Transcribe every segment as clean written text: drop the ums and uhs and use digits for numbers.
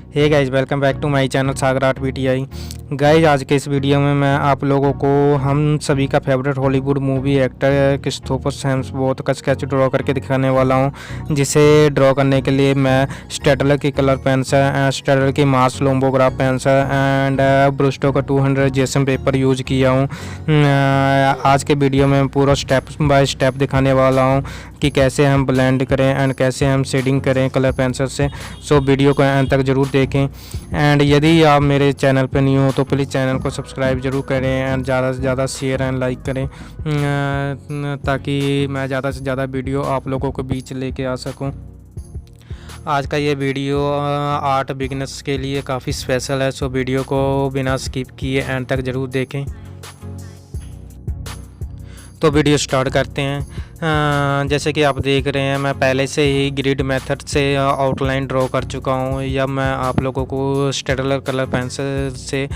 Hey guys, welcome back to my channel SagarArт Bti। Guys, आज के इस video में मैं आप लोगों को हम सभी का favourite Hollywood movie actor Christopher Hemsworth का स्केच ड्रॉ करके दिखाने वाला हूं, जिसे ड्रॉ करने के लिए मैं स्टेडलर की कलर पेंसिल, स्टेडलर की मास लोम्बोग्राफ पेंसिल एंड ब्रुस्टो का 200 जेसम पेपर यूज किया हूँ। आज के वीडियो में पूरा स्टेप बाय स्टेप दिखाने वाला हूँ कि कैसे हम ब्लेंड करें एंड कैसे हम शेडिंग करें कलर पेंसिल से। सो वीडियो को अंत तक ज़रूर देखें एंड यदि आप मेरे चैनल पर न्यू हो तो प्लीज़ चैनल को सब्सक्राइब ज़रूर करें एंड ज़्यादा से ज़्यादा शेयर एंड लाइक करें, ताकि मैं ज़्यादा से ज़्यादा वीडियो आप लोगों के बीच लेके आ सकूं। आज का ये वीडियो आर्ट बिगिनर्स के लिए काफ़ी स्पेशल है, सो वीडियो को बिना स्किप किए एंड तक ज़रूर देखें। तो वीडियो स्टार्ट करते हैं। जैसे कि आप देख रहे हैं, मैं पहले से ही ग्रिड मेथड से आउटलाइन ड्रॉ कर चुका हूँ, या मैं आप लोगों को स्टेडलर कलर पेंसिल से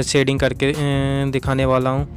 शेडिंग करके दिखाने वाला हूँ।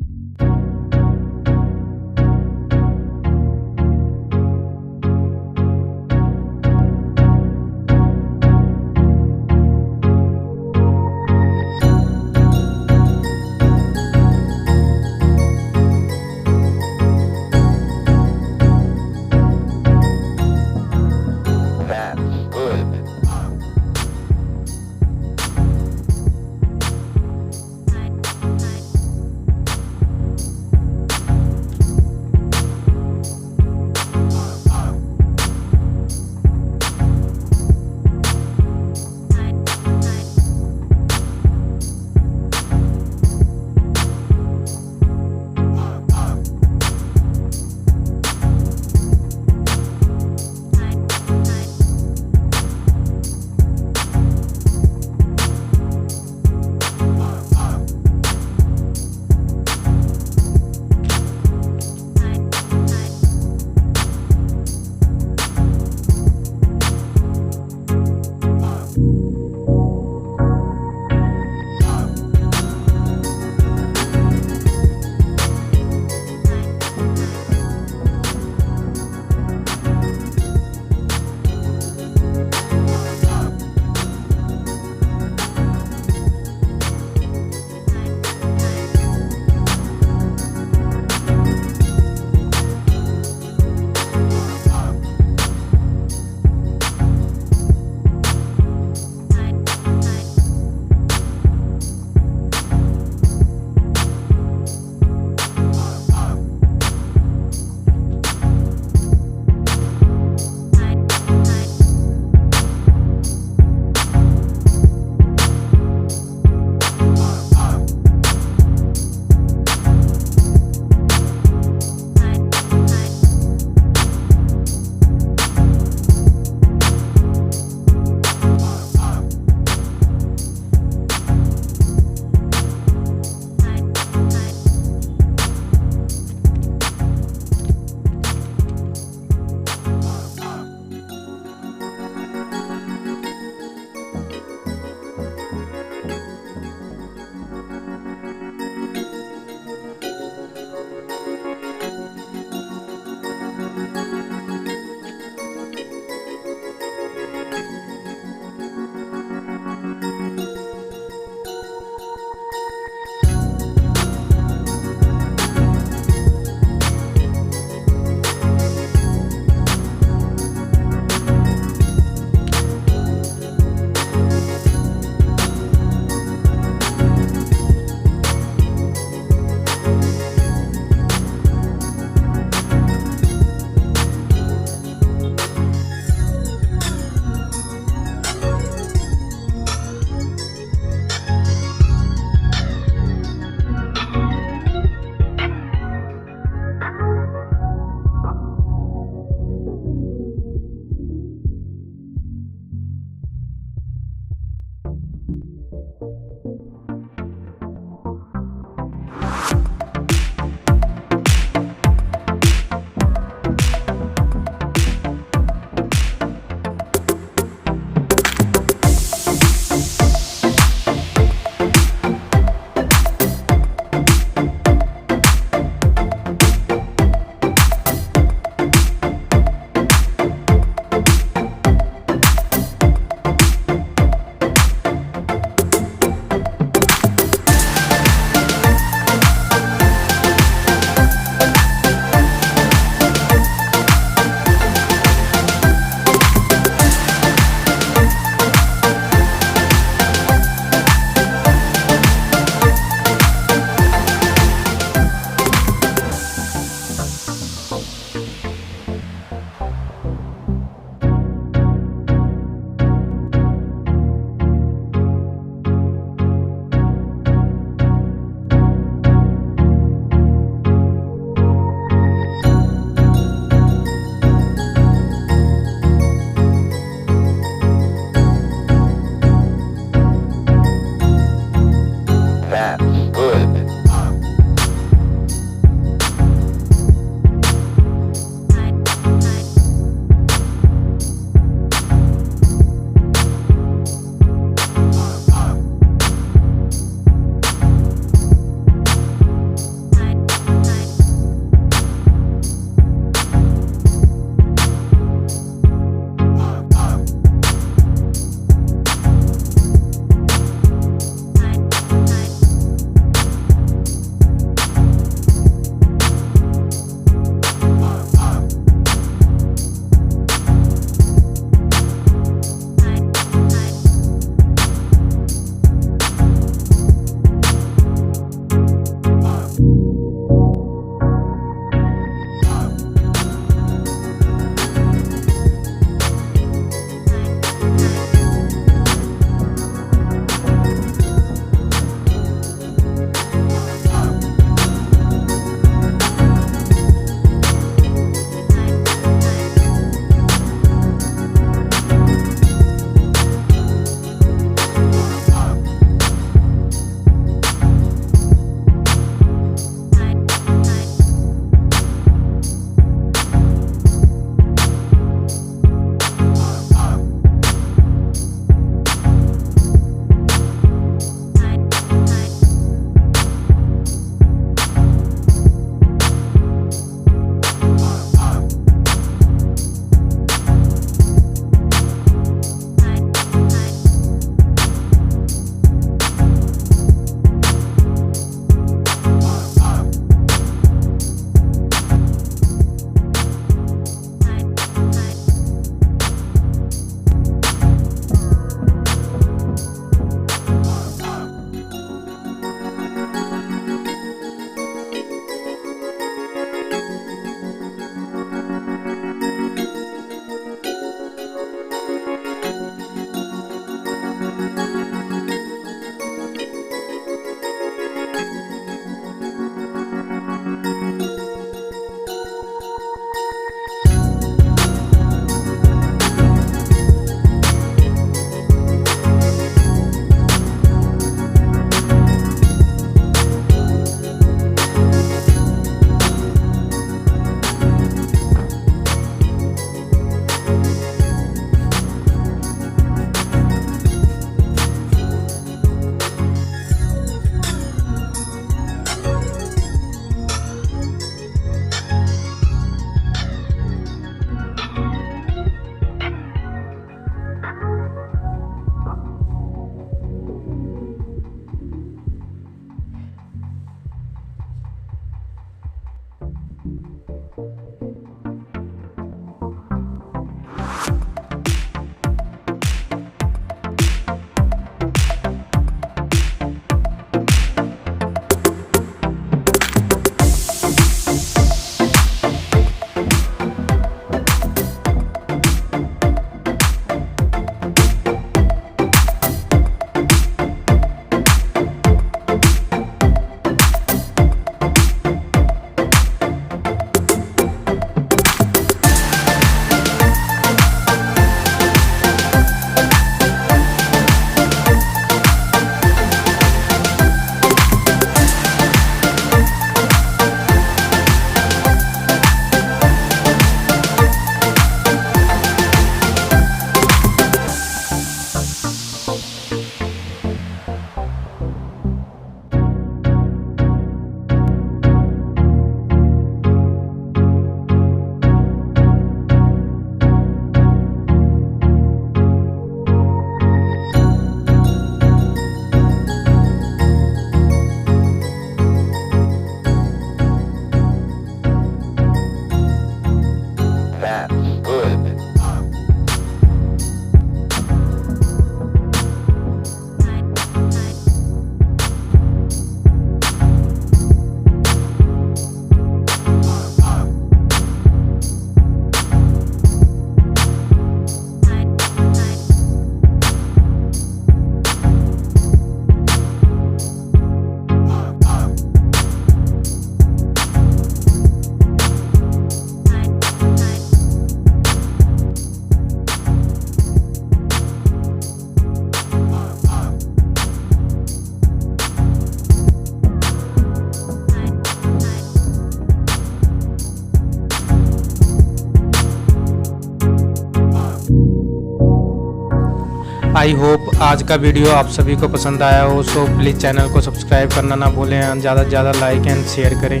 आई होप आज का वीडियो आप सभी को पसंद आया हो। सो प्लीज़ चैनल को सब्सक्राइब करना ना भूलें, ज़्यादा से ज़्यादा लाइक एंड शेयर करें।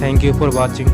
Thank you for watching.